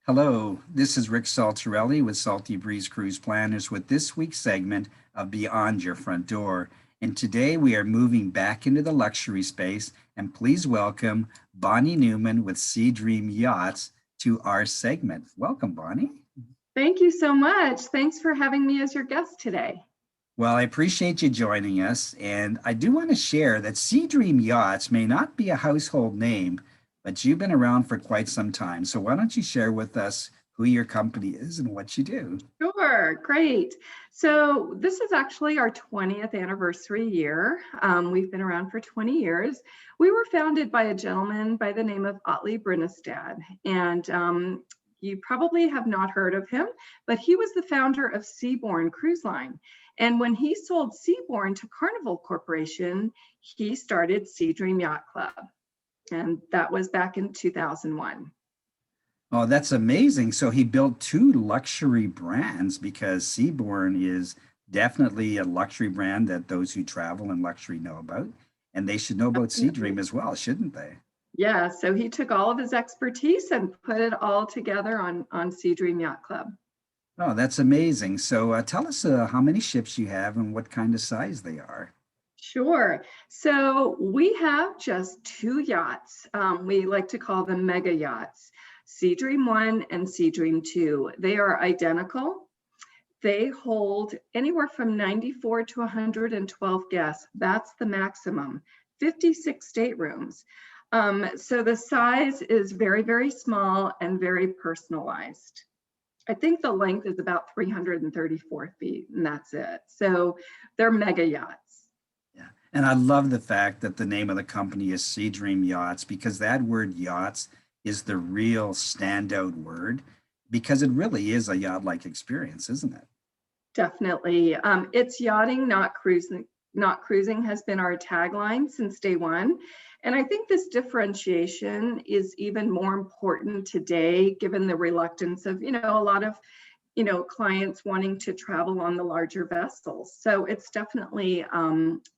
Hello, this is Rick Saltarelli with Salty Breeze Cruise Planners with this week's segment of Beyond Your Front Door. And today we are moving back into the luxury space, and please welcome Bonnie Newman with SeaDream Yachts to our segment. Welcome, Bonnie. Thank you so much. Thanks for having me as your guest today. Well, I appreciate you joining us, and I do want to share that SeaDream Yachts may not be a household name, but you've been around for quite some time. So why don't you share with us who your company is and what you do? Sure, great. So this is actually our 20th anniversary year. We've been around for 20 years. We were founded by a gentleman by the name of Otley Brinnestad, and you probably have not heard of him, but he was the founder of Seabourn Cruise Line. And when he sold Seabourn to Carnival Corporation, he started SeaDream Yacht Club. And that was back in 2001. Oh, that's amazing. So he built two luxury brands because Seabourn is definitely a luxury brand that those who travel in luxury know about. And they should know about SeaDream as well, shouldn't they? Yeah, so he took all of his expertise and put it all together on SeaDream Yacht Club. Oh, that's amazing. So tell us how many ships you have and what kind of size they are. Sure. So we have just two yachts. We like to call them mega yachts, SeaDream 1 and SeaDream 2. They are identical. They hold anywhere from 94 to 112 guests. That's the maximum, 56 staterooms. So the size is very, very small and very personalized. I think the length is about 334 feet, and that's it. So they're mega yachts. Yeah. And I love the fact that the name of the company is SeaDream Yachts because that word yachts is the real standout word because it really is a yacht-like experience, isn't it? Definitely. It's yachting, not cruising. Not cruising has been our tagline since day one. And I think this differentiation is even more important today, given the reluctance of, a lot of, clients wanting to travel on the larger vessels. So it's definitely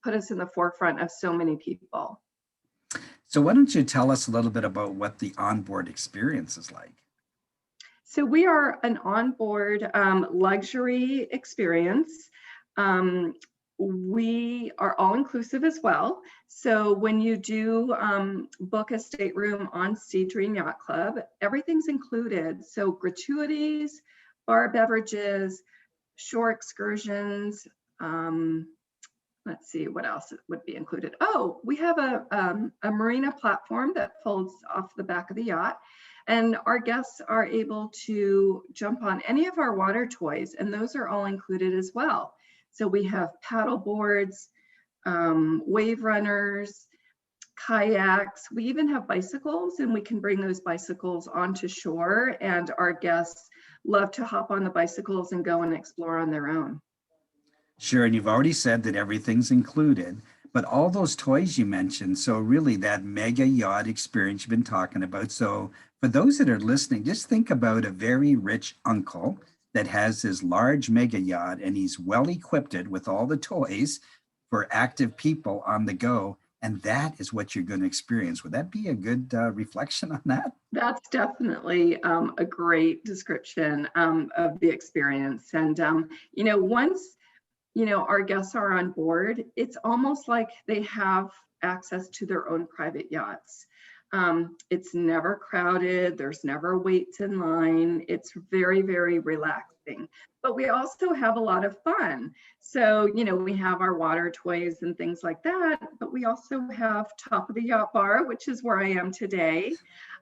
put us in the forefront of so many people. So why don't you tell us a little bit about what the onboard experience is like? So we are an onboard luxury experience. We are all inclusive as well. So when you do book a stateroom on SeaDream Yacht Club, everything's included. So gratuities, bar beverages, shore excursions. Let's see what else would be included. Oh, we have a marina platform that folds off the back of the yacht. And our guests are able to jump on any of our water toys, and those are all included as well. So we have paddle boards, wave runners, kayaks. We even have bicycles, and we can bring those bicycles onto shore, and our guests love to hop on the bicycles and go and explore on their own. Sure, and you've already said that everything's included, but all those toys you mentioned, so really that mega yacht experience you've been talking about. So for those that are listening, just think about a very rich uncle that has his large mega yacht and he's well equipped with all the toys for active people on the go. And that is what you're going to experience. Would that be a good reflection on that? That's definitely a great description of the experience. And, once, our guests are on board, it's almost like they have access to their own private yachts. It's never crowded. There's never waits in line. It's very, very relaxing. But we also have a lot of fun. So, we have our water toys and things like that, but we also have top of the yacht bar, which is where I am today.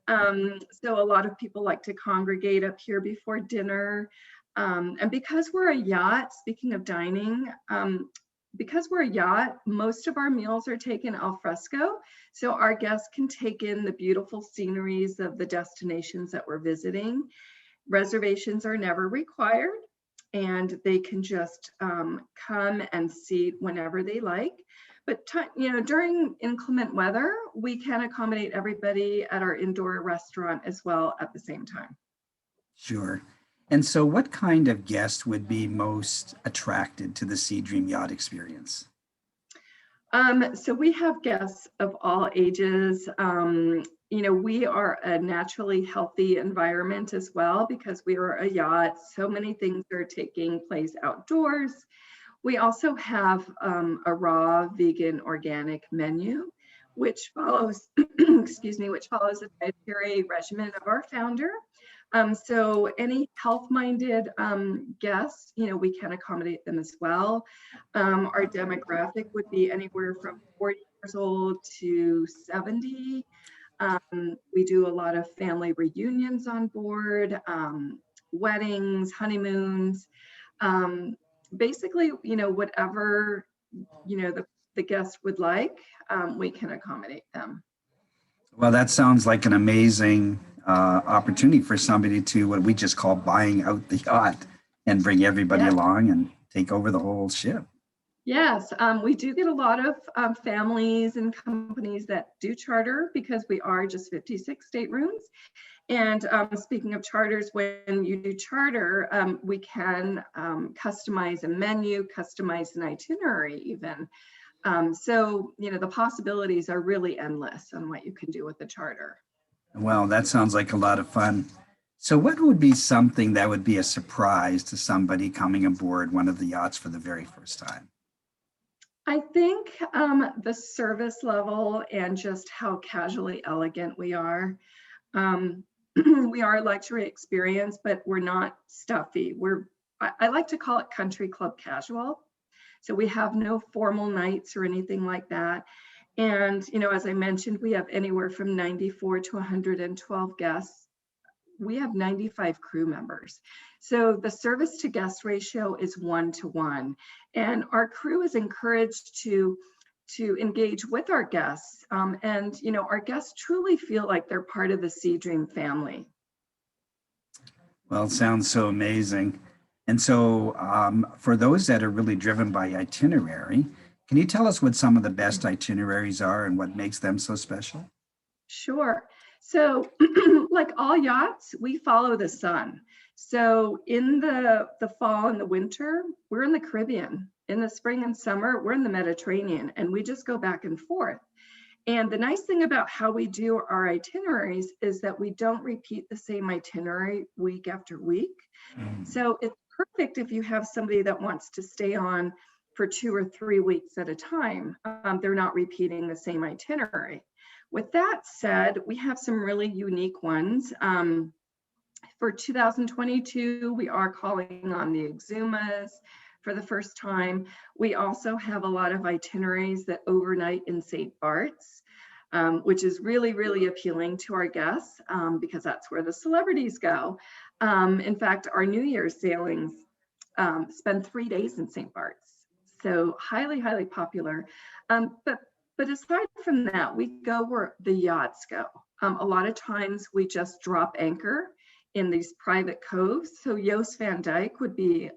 So a lot of people like to congregate up here before dinner. And because we're a yacht, speaking of dining, because we're a yacht, most of our meals are taken al fresco. So our guests can take in the beautiful sceneries of the destinations that we're visiting. Reservations are never required, and they can just come and seat whenever they like. But during inclement weather, we can accommodate everybody at our indoor restaurant as well at the same time. Sure. And so what kind of guest would be most attracted to the SeaDream Yacht experience? So we have guests of all ages. you know, we are a naturally healthy environment as well because we are a yacht. So many things are taking place outdoors. We also have a raw vegan organic menu, which follows, excuse me, which follows the dietary regimen of our founder. So any health-minded guests, you know, we can accommodate them as well. Our demographic would be anywhere from 40 years old to 70. We do a lot of family reunions on board, weddings, honeymoons, basically, you know, whatever, you know, the guest would like, we can accommodate them. Well, that sounds like an amazing opportunity for somebody to what we just call buying out the yacht and bring everybody Yeah. along and take over the whole ship. Yes, we do get a lot of families and companies that do charter because we are just 56 staterooms. And speaking of charters, when you do charter, we can customize a menu, customize an itinerary even. So, you know, the possibilities are really endless on what you can do with the charter. Well, that sounds like a lot of fun. So, what would be something that would be a surprise to somebody coming aboard one of the yachts for the very first time? I think the service level and just how casually elegant we are. Um, we are a luxury experience, but we're not stuffy. I like to call it country club casual. So we have no formal nights or anything like that. And, you know, as I mentioned, we have anywhere from 94 to 112 guests. We have 95 crew members. So the service to guest ratio is 1-to-1. And our crew is encouraged to engage with our guests. And, you know, our guests truly feel like they're part of the SeaDream family. Well, it sounds so amazing. And so, for those that are really driven by itinerary, can you tell us what some of the best itineraries are and what makes them so special? Sure. So like all yachts, we follow the sun. So in the fall and the winter, we're in the Caribbean. In the spring and summer, we're in the Mediterranean, and we just go back and forth. And the nice thing about how we do our itineraries is that we don't repeat the same itinerary week after week. So it's perfect if you have somebody that wants to stay on for 2 or 3 weeks at a time. They're not repeating the same itinerary. With that said, we have some really unique ones. For 2022, we are calling on the Exumas for the first time. We also have a lot of itineraries that overnight in St. Bart's, which is really, really appealing to our guests because that's where the celebrities go. In fact, our New Year's sailings spend 3 days in St. Bart's. So highly, highly popular. But aside from that, we go where the yachts go. A lot of times we just drop anchor in these private coves. So Jost Van Dyke would be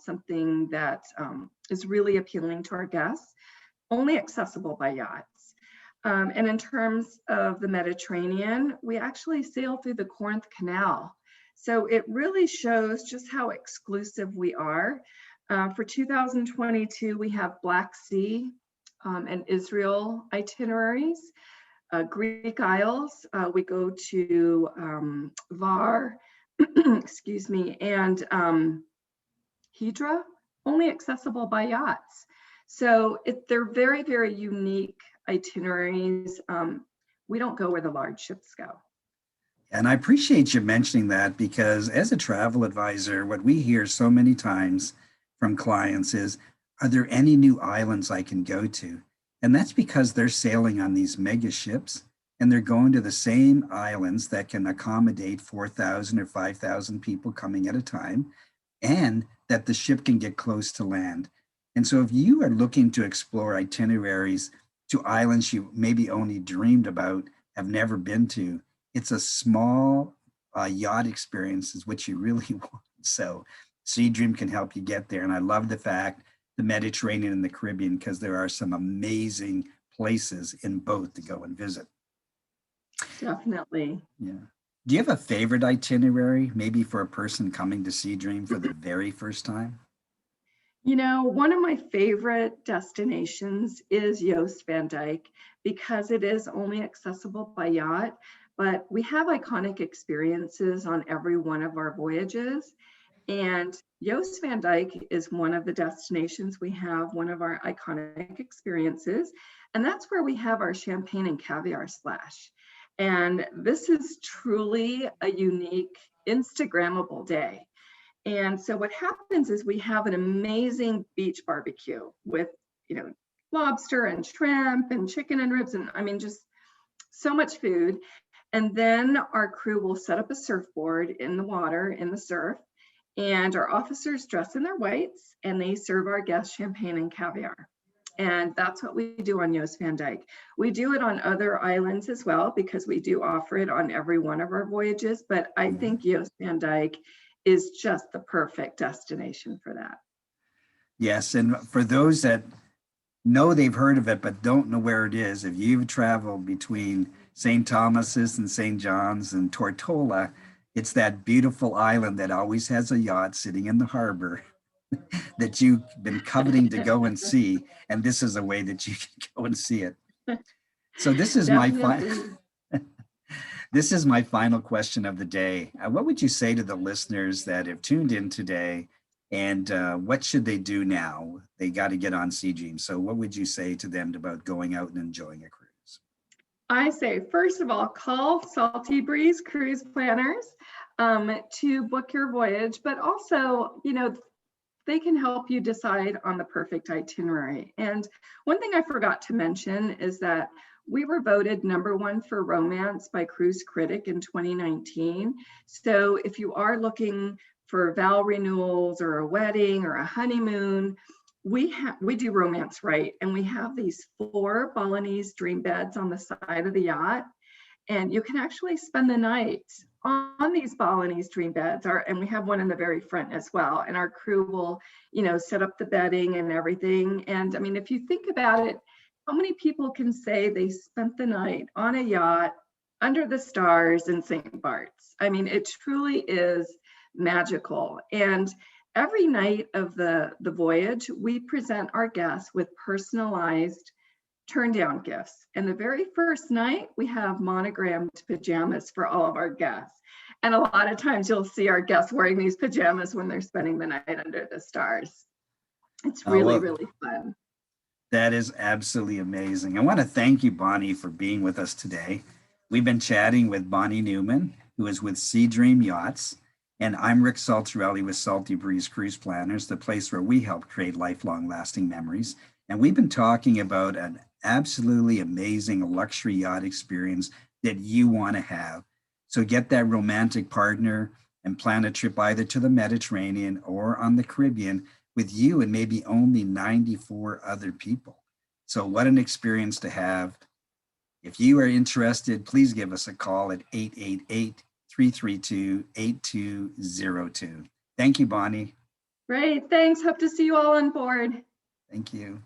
something that is really appealing to our guests, only accessible by yachts. And in terms of the Mediterranean, we actually sail through the Corinth Canal. So it really shows just how exclusive we are. For 2022, we have Black Sea and Israel itineraries. Greek Isles, we go to Var, excuse me, and Hydra, only accessible by yachts. So they're very, very unique itineraries. We don't go where the large ships go. And I appreciate you mentioning that because as a travel advisor, what we hear so many times from clients is, are there any new islands I can go to? And that's because they're sailing on these mega ships and they're going to the same islands that can accommodate 4,000 or 5,000 people coming at a time, and that the ship can get close to land. And so if you are looking to explore itineraries to islands you maybe only dreamed about, have never been to, it's a small yacht experience is what you really want. So SeaDream can help you get there. And I love the fact the Mediterranean and the Caribbean, because there are some amazing places in both to go and visit. Definitely. Yeah. Do you have a favorite itinerary, maybe for a person coming to SeaDream for the very first time? You know, one of my favorite destinations is Jost Van Dyke because it is only accessible by yacht. but we have iconic experiences on every one of our voyages. And Joost van Dyke is one of the destinations we have, one of our iconic experiences. And that's where we have our champagne and caviar splash. And this is truly a unique Instagrammable day. And so what happens is we have an amazing beach barbecue with, lobster and shrimp and chicken and ribs. And I mean, just so much food. And then our crew will set up a surfboard in the water, in the surf. And our officers dress in their whites and they serve our guests champagne and caviar. And that's what we do on Joost van Dyke. We do it on other islands as well, because we do offer it on every one of our voyages. But I think Joost van Dyke is just the perfect destination for that. Yes, and for those that know they've heard of it but don't know where it is, if you've traveled between St. Thomas's and St. John's and Tortola, it's that beautiful island that always has a yacht sitting in the harbor that you've been coveting to go and see. And this is a way that you can go and see it. So this is this is my final question of the day. What would you say to the listeners that have tuned in today, and what should they do now? They got to get on SeaDream. So what would you say to them about going out and enjoying a cruise? I say, first of all, call Salty Breeze Cruise Planners to book your voyage, but also, they can help you decide on the perfect itinerary. And one thing I forgot to mention is that we were voted #1 for romance by Cruise Critic in 2019. So if you are looking for vow renewals or a wedding or a honeymoon, we do romance right. And we have these 4 Balinese dream beds on the side of the yacht. And you can actually spend the night on these Balinese dream beds, and we have one in the very front as well. And our crew will, set up the bedding and everything. And I mean, if you think about it, how many people can say they spent the night on a yacht under the stars in St. Bart's? I mean, it truly is magical. And every night of the voyage, we present our guests with personalized turn down gifts. And the very first night, we have monogrammed pajamas for all of our guests. And a lot of times you'll see our guests wearing these pajamas when they're spending the night under the stars. It's really, really fun. That is absolutely amazing. I want to thank you, Bonnie, for being with us today. We've been chatting with Bonnie Newman, who is with SeaDream Yachts. And I'm Rick Saltarelli with Salty Breeze Cruise Planners, the place where we help create lifelong lasting memories. And we've been talking about an absolutely amazing luxury yacht experience that you want to have. So get that romantic partner and plan a trip either to the Mediterranean or on the Caribbean with you and maybe only 94 other people. So what an experience to have. If you are interested, please give us a call at 888-332-8202. Thank you, Bonnie. Great, thanks. Hope to see you all on board. Thank you.